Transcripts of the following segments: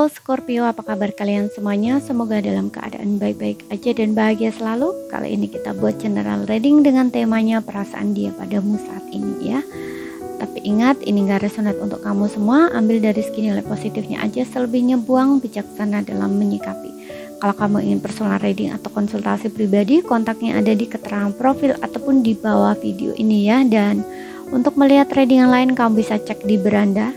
Halo Scorpio, apa kabar kalian semuanya? Semoga dalam keadaan baik-baik aja dan bahagia selalu. Kali ini kita buat general reading dengan temanya perasaan dia padamu saat ini ya. Tapi ingat, ini gak resonate untuk kamu semua. Ambil dari segi nilai positifnya aja, selebihnya buang, bijaksana dalam menyikapi. Kalau kamu ingin personal reading atau konsultasi pribadi, kontaknya ada di keterangan profil ataupun di bawah video ini ya. Dan untuk melihat reading yang lain, kamu bisa cek di beranda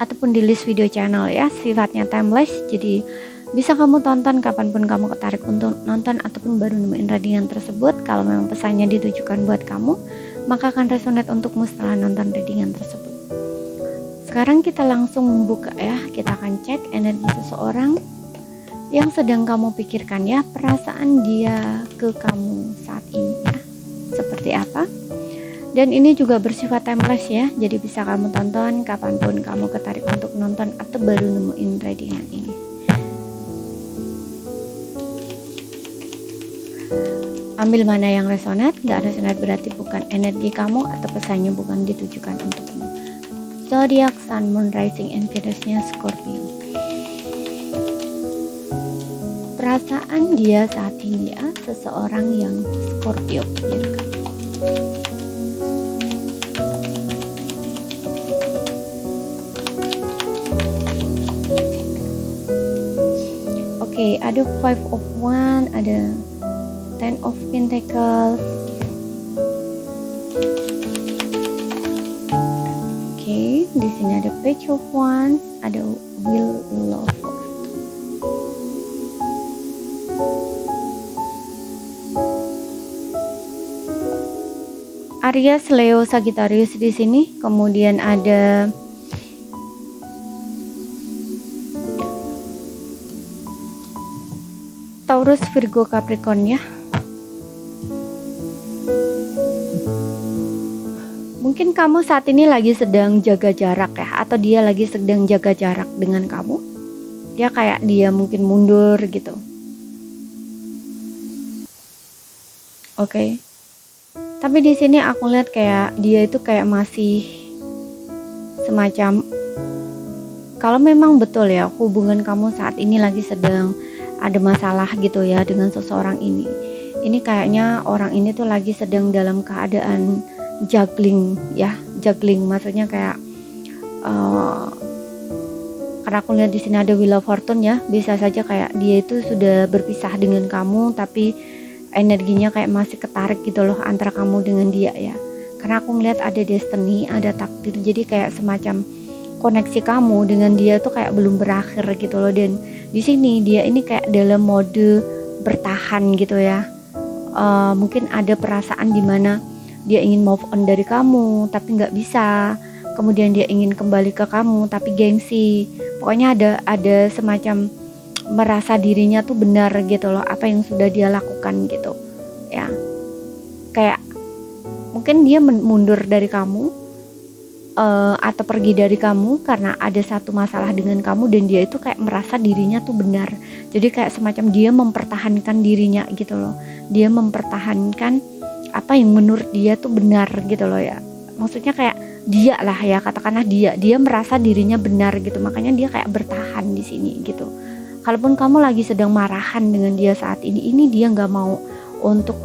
ataupun di list video channel ya, sifatnya timeless, jadi bisa kamu tonton kapanpun kamu ketarik untuk nonton ataupun baru nemuin readingan tersebut. Kalau memang pesannya ditujukan buat kamu, maka akan resonate untukmu setelah nonton readingan tersebut. Sekarang kita langsung membuka ya, kita akan cek energi seseorang yang sedang kamu pikirkan ya, perasaan dia ke kamu saat ini ya, seperti apa. Dan ini juga bersifat timeless ya, jadi bisa kamu tonton kapanpun kamu ketarik untuk nonton atau baru nemuin readingan ini. Ambil mana yang resonate, gak resonate berarti bukan energi kamu atau pesannya bukan ditujukan untukmu. Zodiac, Sun, Moon, Rising, and Venus-nya Scorpio. Perasaan dia saat ini ya, seseorang yang Scorpio ya. Oke, ada 5 of Wands, ada 10 of Pentacles. Oke, di sini ada Page of Wands, ada Wheel of Fortune. Aries, Leo, Sagittarius di sini. Kemudian ada Taurus, Virgo, Capricorn ya. Mungkin kamu saat ini lagi sedang jaga jarak ya, atau dia lagi sedang jaga jarak dengan kamu. Dia kayak dia mungkin mundur gitu. Oke. Tapi di sini aku lihat kayak dia itu kayak masih semacam, kalau memang betul ya hubungan kamu saat ini lagi sedang ada masalah gitu ya dengan seseorang ini. Ini kayaknya orang ini tuh lagi sedang dalam keadaan juggling ya, juggling maksudnya kayak karena aku lihat di sini ada Wheel of Fortune ya, bisa saja kayak dia itu sudah berpisah dengan kamu tapi energinya kayak masih ketarik gitu loh antara kamu dengan dia ya. Karena aku ngeliat ada destiny, ada takdir, jadi kayak semacam koneksi kamu dengan dia tuh kayak belum berakhir gitu loh. Dan di sini dia ini kayak dalam mode bertahan gitu ya. Mungkin ada perasaan dimana dia ingin move on dari kamu tapi nggak bisa. Kemudian dia ingin kembali ke kamu tapi gengsi. Pokoknya ada semacam merasa dirinya tuh benar gitu loh apa yang sudah dia lakukan gitu ya. Kayak mungkin dia mundur dari kamu atau pergi dari kamu karena ada satu masalah dengan kamu, dan dia itu kayak merasa dirinya tuh benar. Jadi kayak semacam dia mempertahankan dirinya gitu loh. Dia mempertahankan apa yang menurut dia tuh benar gitu loh ya. Maksudnya kayak dia lah ya, katakanlah dia merasa dirinya benar gitu. Makanya dia kayak bertahan di sini gitu. Kalaupun kamu lagi sedang marahan dengan dia saat ini dia nggak mau untuk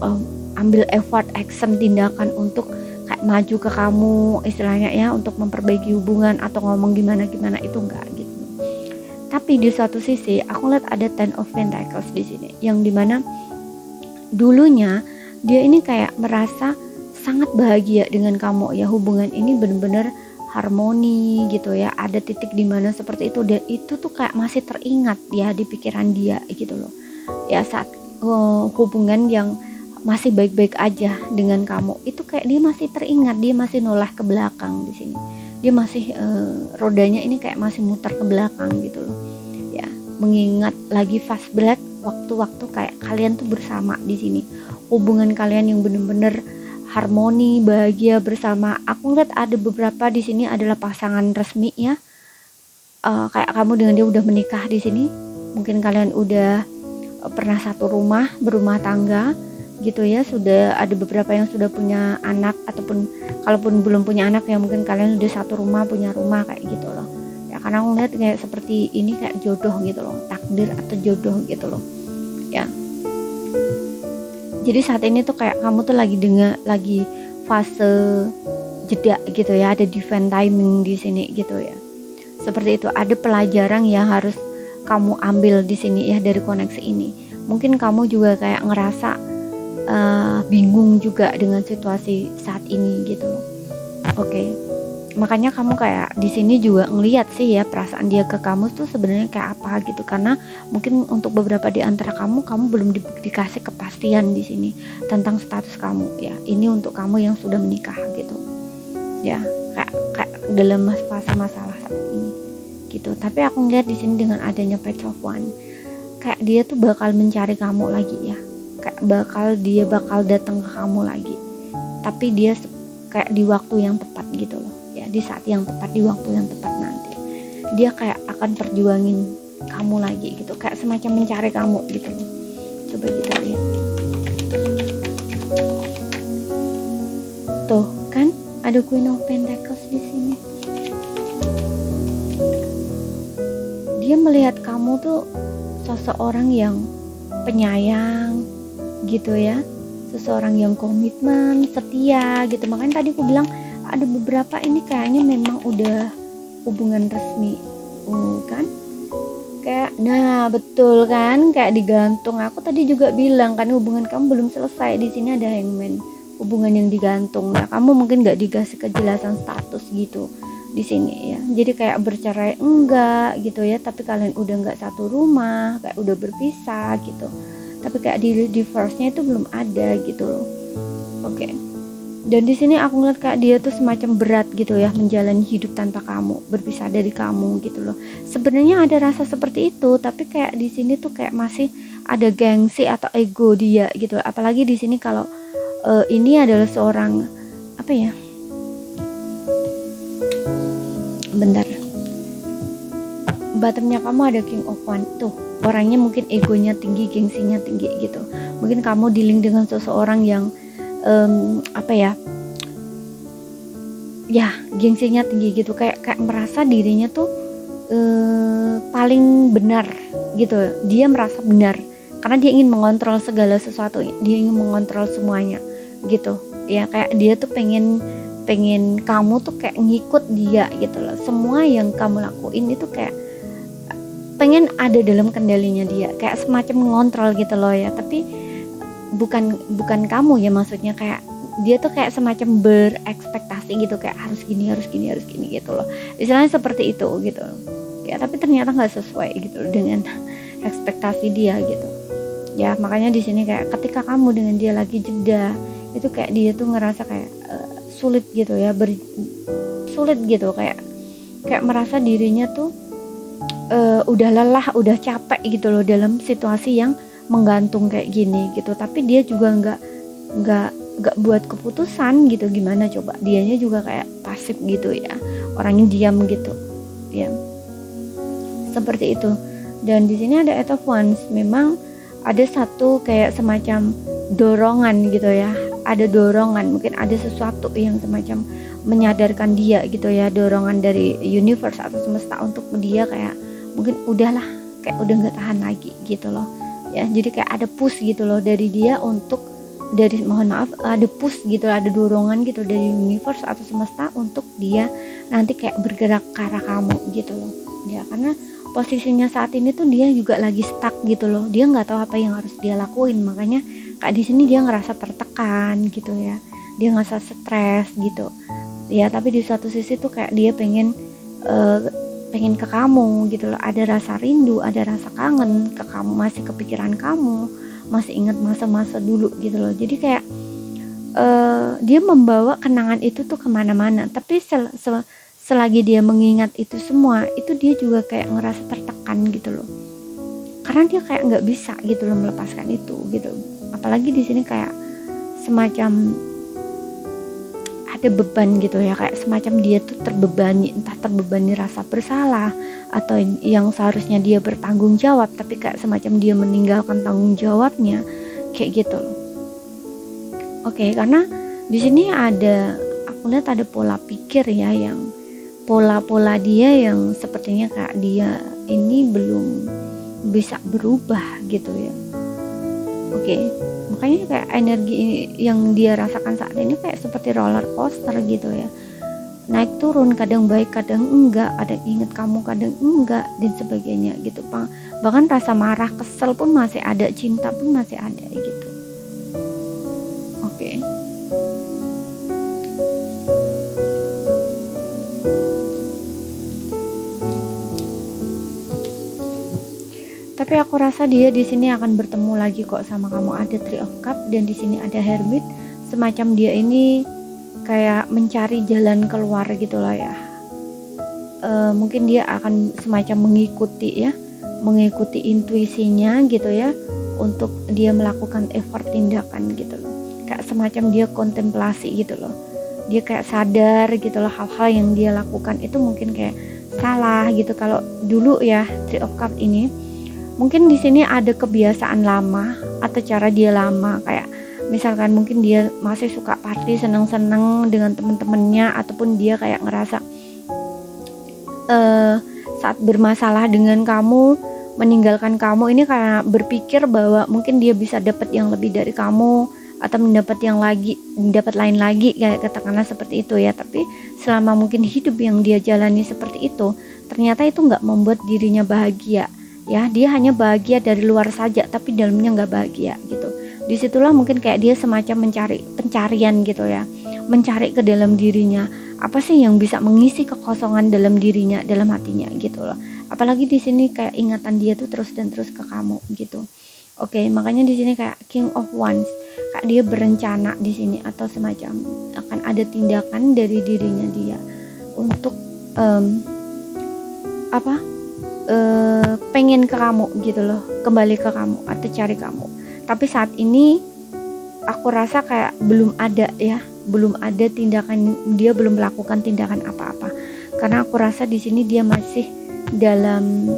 ambil effort, action, tindakan untuk kayak maju ke kamu istilahnya ya, untuk memperbaiki hubungan atau ngomong gimana itu enggak gitu. Tapi di suatu sisi aku lihat ada 10 of Pentacles di sini, yang dimana dulunya dia ini kayak merasa sangat bahagia dengan kamu ya, hubungan ini benar-benar harmoni gitu ya, ada titik dimana seperti itu, dan itu tuh kayak masih teringat ya di pikiran dia gitu loh ya, saat hubungan yang masih baik-baik aja dengan kamu itu kayak dia masih teringat, dia masih noleh ke belakang di sini, dia masih rodanya ini kayak masih muter ke belakang gitu loh ya, mengingat lagi flashback waktu-waktu kayak kalian tuh bersama di sini, hubungan kalian yang bener-bener harmoni, bahagia bersama. Aku lihat ada beberapa di sini adalah pasangan resmi ya, kayak kamu dengan dia udah menikah di sini, mungkin kalian udah pernah satu rumah, berumah tangga gitu ya, sudah ada beberapa yang sudah punya anak, ataupun kalaupun belum punya anak ya mungkin kalian udah satu rumah, punya rumah kayak gitu loh ya. karena aku lihat kayak seperti ini kayak jodoh gitu loh, takdir atau jodoh gitu loh ya. Jadi saat ini tuh kayak kamu tuh lagi fase jeda gitu ya, ada divine timing di sini gitu ya. Seperti itu, ada pelajaran yang harus kamu ambil di sini ya dari koneksi ini. Mungkin kamu juga kayak ngerasa bingung juga dengan situasi saat ini gitu loh. Oke. Makanya kamu kayak di sini juga ngelihat sih ya perasaan dia ke kamu tuh sebenarnya kayak apa gitu, karena mungkin untuk beberapa di antara kamu belum dikasih kepastian di sini tentang status kamu ya. Ini untuk kamu yang sudah menikah gitu. Ya, kayak dalam fase masalah saat ini gitu. Tapi aku ngeliat di sini dengan adanya Page of Wands, kayak dia tuh bakal mencari kamu lagi ya. Kayak dia bakal datang ke kamu lagi. Tapi dia kayak di waktu yang tepat gitu loh. Ya, di saat yang tepat, di waktu yang tepat nanti. Dia kayak akan perjuangin kamu lagi gitu. Kayak semacam mencari kamu gitu. Coba kita lihat. Tuh, kan ada Queen of Pentacles di sini. Dia melihat kamu tuh seseorang yang penyayang gitu ya, seseorang yang komitmen, setia gitu. Makanya tadi aku bilang ada beberapa ini kayaknya memang udah hubungan resmi kan, kayak nah betul kan, kayak digantung. Aku tadi juga bilang kan hubungan kamu belum selesai. Di sini ada Hangman, hubungan yang digantung ya. Kamu mungkin nggak dikasih kejelasan status gitu di sini ya. Jadi kayak bercerai enggak gitu ya, tapi kalian udah nggak satu rumah, kayak udah berpisah gitu. Tapi kayak di divorce-nya itu belum ada gitu loh. Oke. Dan di sini aku ngeliat kayak dia tuh semacam berat gitu ya menjalani hidup tanpa kamu, berpisah dari kamu gitu loh. Sebenarnya ada rasa seperti itu, tapi kayak di sini tuh kayak masih ada gengsi atau ego dia gitu. Apalagi di sini kalau ini adalah seorang apa ya? Bentar. Bottomnya kamu ada King of Wands tuh. Orangnya mungkin egonya tinggi, gengsinya tinggi gitu. Mungkin kamu dealing dengan seseorang yang apa ya, gengsinya tinggi gitu, kayak merasa dirinya tuh paling benar gitu. Dia merasa benar karena dia ingin mengontrol segala sesuatu, dia ingin mengontrol semuanya gitu ya. Kayak dia tuh pengen kamu tuh kayak ngikut dia gitu loh. Semua yang kamu lakuin itu kayak pengen ada dalam kendalinya dia, kayak semacam mengontrol gitu loh ya. Tapi bukan kamu ya, maksudnya kayak dia tuh kayak semacam berekspektasi gitu, kayak harus gini gitu loh. Istilahnya seperti itu gitu ya, tapi ternyata nggak sesuai gitu loh dengan ekspektasi dia gitu ya. Makanya di sini kayak ketika kamu dengan dia lagi jeda itu kayak dia tuh ngerasa kayak sulit gitu ya, sulit gitu, kayak merasa dirinya tuh udah lelah, udah capek gitu loh dalam situasi yang menggantung kayak gini gitu. Tapi dia juga nggak buat keputusan gitu. Gimana coba, dianya juga kayak pasif gitu ya, orangnya diam gitu ya, seperti itu. Dan di sini ada Eight of Wands, memang ada satu kayak semacam dorongan gitu ya, ada dorongan, mungkin ada sesuatu yang semacam menyadarkan dia gitu ya, dorongan dari universe atau semesta untuk dia kayak mungkin udahlah, kayak udah nggak tahan lagi gitu loh ya. Jadi kayak ada push gitu loh dari dia untuk, ada push gitu, ada dorongan gitu dari universe atau semesta untuk dia nanti kayak bergerak ke arah kamu gitu loh ya. Karena posisinya saat ini tuh dia juga lagi stuck gitu loh, dia nggak tahu apa yang harus dia lakuin. Makanya kayak di sini dia ngerasa tertekan gitu ya, dia ngerasa stres gitu ya. Tapi di satu sisi tuh kayak dia pengen ke kamu gitu loh, ada rasa rindu, ada rasa kangen ke kamu, masih kepikiran kamu, masih ingat masa-masa dulu gitu loh. Jadi kayak dia membawa kenangan itu tuh kemana-mana. Tapi selagi dia mengingat itu semua, itu dia juga kayak ngerasa tertekan gitu loh, karena dia kayak nggak bisa gitu loh melepaskan itu gitu. Apalagi di sini kayak semacam ada beban gitu ya, kayak semacam dia tuh terbebani, entah terbebani rasa bersalah atau yang seharusnya dia bertanggung jawab, tapi kayak semacam dia meninggalkan tanggung jawabnya kayak gitu loh. Oke, karena di sini ada, aku lihat ada pola pikir ya yang pola-pola dia yang sepertinya kayak dia ini belum bisa berubah gitu ya. Oke, makanya kayak energi yang dia rasakan saat ini kayak seperti roller coaster gitu ya, naik turun, kadang baik kadang enggak, kadang inget kamu kadang enggak, dan sebagainya gitu. Bahkan rasa marah, kesel pun masih ada, cinta pun masih ada gitu. Oke. Tapi aku rasa dia di sini akan bertemu lagi kok sama kamu. Ada Three of Cup dan di sini ada Hermit. Semacam dia ini kayak mencari jalan keluar gitu lah ya. Mungkin dia akan semacam mengikuti intuisinya gitu ya, untuk dia melakukan effort tindakan gitu loh. Kayak semacam dia kontemplasi gitu loh. Dia kayak sadar gitu loh, hal-hal yang dia lakukan itu mungkin kayak salah gitu. Kalau dulu ya Three of Cup ini mungkin di sini ada kebiasaan lama atau cara dia lama, kayak misalkan mungkin dia masih suka party, seneng-seneng dengan temen-temennya, ataupun dia kayak ngerasa saat bermasalah dengan kamu, meninggalkan kamu ini karena berpikir bahwa mungkin dia bisa dapat yang lebih dari kamu, atau dapat lain lagi, kayak katakanlah seperti itu ya. Tapi selama mungkin hidup yang dia jalani seperti itu, ternyata itu nggak membuat dirinya bahagia ya. Dia hanya bahagia dari luar saja, tapi dalamnya nggak bahagia gitu. Disitulah mungkin kayak dia semacam mencari pencarian gitu ya, mencari ke dalam dirinya, apa sih yang bisa mengisi kekosongan dalam dirinya, dalam hatinya gitu loh. Apalagi di sini kayak ingatan dia tuh terus dan terus ke kamu gitu. Oke, makanya di sini kayak King of Wands, kayak dia berencana di sini, atau semacam akan ada tindakan dari dirinya dia untuk pengen ke kamu gitu loh, kembali ke kamu atau cari kamu. Tapi saat ini aku rasa kayak belum ada tindakan, dia belum melakukan tindakan apa-apa, karena aku rasa di sini dia masih dalam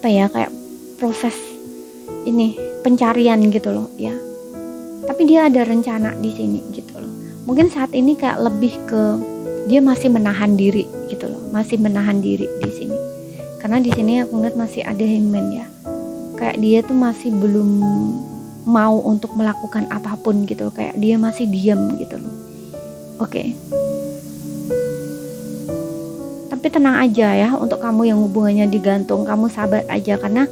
kayak proses ini pencarian gitu loh ya. Tapi dia ada rencana di sini gitu loh. Mungkin saat ini kayak lebih ke dia masih menahan diri gitu loh, masih menahan diri di sini. Karena di sini aku ngeliat masih ada Hangman ya. Kayak dia tuh masih belum mau untuk melakukan apapun gitu, kayak dia masih diam gitu loh. Oke. Tapi tenang aja ya, untuk kamu yang hubungannya digantung, kamu sabar aja, karena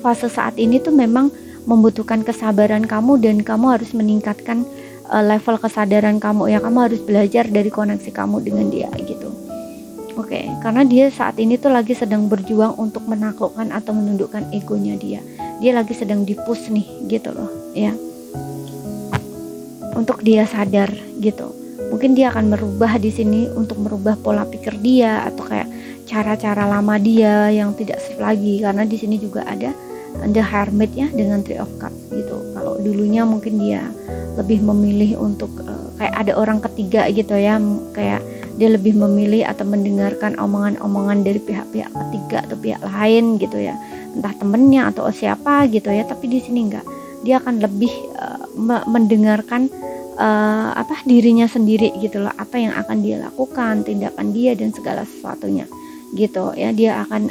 fase saat ini tuh memang membutuhkan kesabaran kamu, dan kamu harus meningkatkan level kesadaran kamu ya. Kamu harus belajar dari koneksi kamu dengan dia gitu. Oke, karena dia saat ini tuh lagi sedang berjuang untuk menaklukkan atau menundukkan egonya dia. Dia lagi sedang dipush nih gitu loh ya, untuk dia sadar gitu. Mungkin dia akan merubah di sini untuk merubah pola pikir dia, atau kayak cara-cara lama dia yang tidak safe lagi. Karena di sini juga ada The Hermit ya dengan Three of Cups gitu. Kalau dulunya mungkin dia lebih memilih untuk kayak ada orang ketiga gitu ya, kayak dia lebih memilih atau mendengarkan omongan-omongan dari pihak-pihak ketiga atau pihak lain gitu ya, entah temennya atau siapa gitu ya. Tapi di sini enggak, dia akan lebih mendengarkan dirinya sendiri gitu loh, apa yang akan dia lakukan, tindakan dia dan segala sesuatunya gitu ya. Dia akan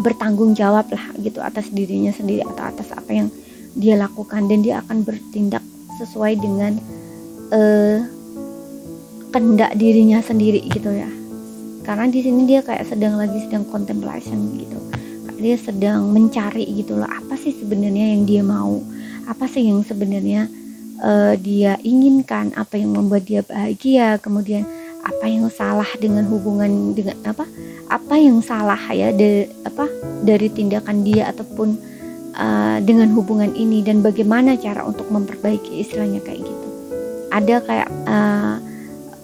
bertanggung jawab lah gitu atas dirinya sendiri atau atas apa yang dia lakukan, dan dia akan bertindak sesuai dengan kehendak dirinya sendiri gitu ya. Karena di sini dia kayak sedang contemplation gitu, dia sedang mencari gitu loh, apa sih sebenarnya yang dia mau, apa sih yang sebenarnya dia inginkan, apa yang membuat dia bahagia, kemudian apa yang salah dengan hubungan dengan apa yang salah ya dari tindakan dia ataupun dengan hubungan ini, dan bagaimana cara untuk memperbaiki, istilahnya kayak gitu. Ada kayak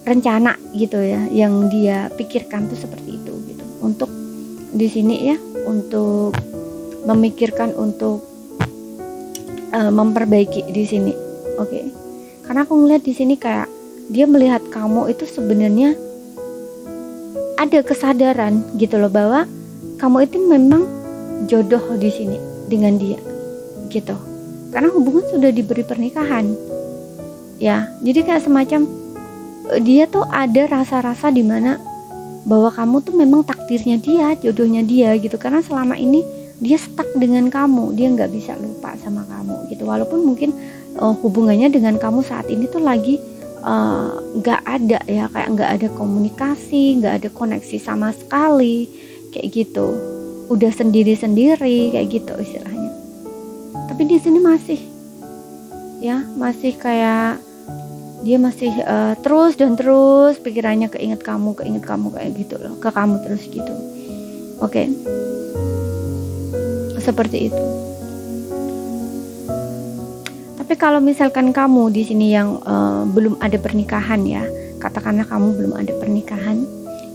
rencana gitu ya yang dia pikirkan tuh seperti itu gitu. Untuk di sini ya, untuk memikirkan untuk memperbaiki di sini. Oke. Karena aku ngeliat di sini kayak dia melihat kamu itu sebenarnya ada kesadaran gitu loh, bahwa kamu itu memang jodoh di sini dengan dia gitu. Karena hubungan sudah diberi pernikahan ya, jadi kayak semacam dia tuh ada rasa-rasa dimana bahwa kamu tuh memang takdirnya dia, jodohnya dia gitu. Karena selama ini dia stuck dengan kamu, dia nggak bisa lupa sama kamu gitu. Walaupun mungkin hubungannya dengan kamu saat ini tuh lagi nggak ada ya, kayak nggak ada komunikasi, nggak ada koneksi sama sekali, kayak gitu. Udah sendiri-sendiri kayak gitu istilahnya. Tapi di sini masih ya, masih kayak dia masih terus dan terus pikirannya keinget kamu kayak gitu loh, ke kamu terus gitu. Oke. Seperti itu. Tapi kalau misalkan kamu di sini yang belum ada pernikahan ya, katakanlah kamu belum ada pernikahan,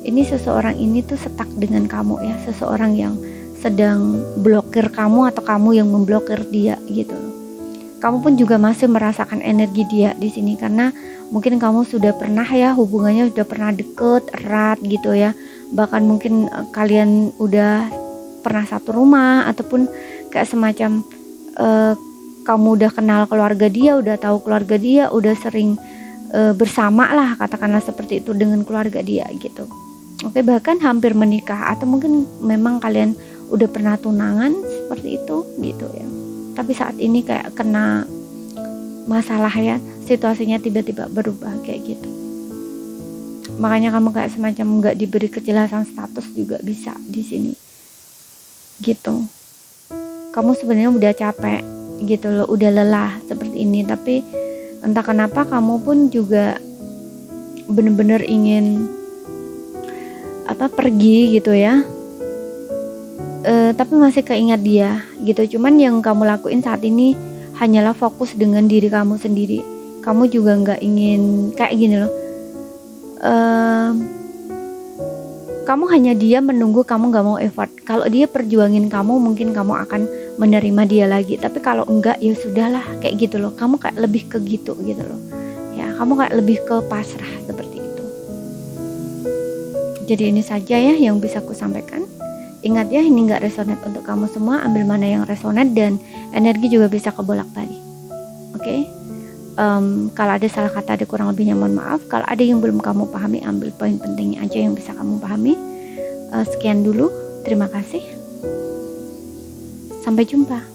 ini seseorang ini tuh stuck dengan kamu ya, seseorang yang sedang blokir kamu atau kamu yang memblokir dia gitu loh. Kamu pun juga masih merasakan energi dia di sini karena mungkin kamu sudah pernah ya, hubungannya sudah pernah deket, erat gitu ya. Bahkan mungkin kalian udah pernah satu rumah, ataupun kayak semacam kamu udah kenal keluarga dia, udah tahu keluarga dia, udah sering bersama lah, katakanlah seperti itu dengan keluarga dia gitu. Oke, bahkan hampir menikah, atau mungkin memang kalian udah pernah tunangan seperti itu gitu ya. Tapi saat ini kayak kena masalah ya, situasinya tiba-tiba berubah kayak gitu. Makanya kamu kayak semacam nggak diberi kejelasan status juga bisa di sini gitu. Kamu sebenarnya udah capek gitu loh, udah lelah seperti ini, tapi entah kenapa kamu pun juga bener-bener ingin pergi gitu ya. Tapi masih keingat dia gitu. Cuman yang kamu lakuin saat ini hanyalah fokus dengan diri kamu sendiri. Kamu juga nggak ingin kayak gini loh, kamu hanya dia menunggu, kamu nggak mau effort. Kalau dia perjuangin kamu, mungkin kamu akan menerima dia lagi. Tapi kalau enggak, ya sudahlah kayak gitu loh. Kamu kayak lebih ke gitu loh ya, kamu kayak lebih ke pasrah seperti itu. Jadi ini saja ya yang bisa aku sampaikan. Ingat ya, ini nggak resonate untuk kamu semua. Ambil mana yang resonate, dan energi juga bisa kebolak-balik. Oke? Kalau ada salah kata, ada kurang lebihnya mohon maaf. Kalau ada yang belum kamu pahami, ambil poin pentingnya aja yang bisa kamu pahami. Sekian dulu. Terima kasih. Sampai jumpa.